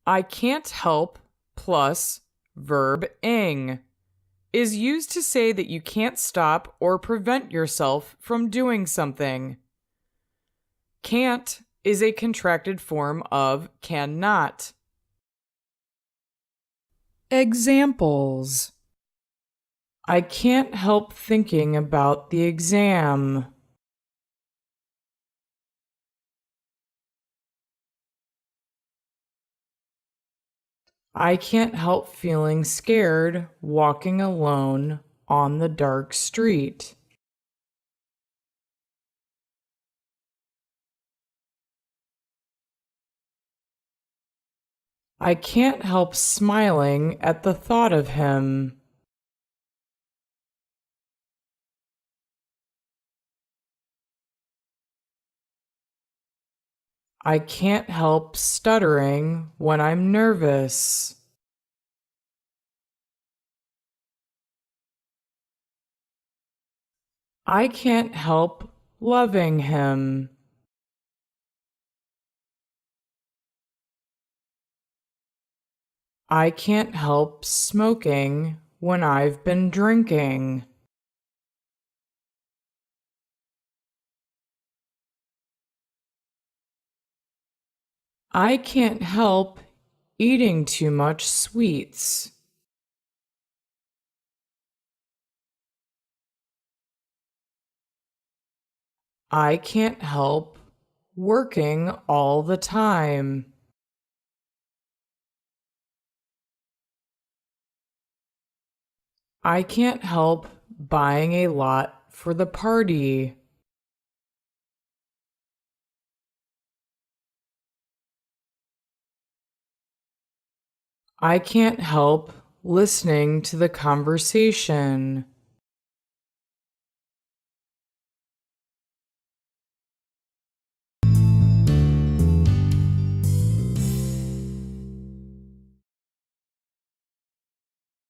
I can't help plus verb-ing is used to say that you can't stop or prevent yourself from doing something. Can't is a contracted form of cannot. Examples: I can't help thinking about the exam. I can't help feeling scared walking alone on the dark street. I can't help smiling at the thought of him. I can't help stuttering when I'm nervous. I can't help loving him. I can't help smoking when I've been drinking. I can't help eating too much sweets. I can't help working all the time. I can't help buying a lot for the party. I can't help listening to the conversation.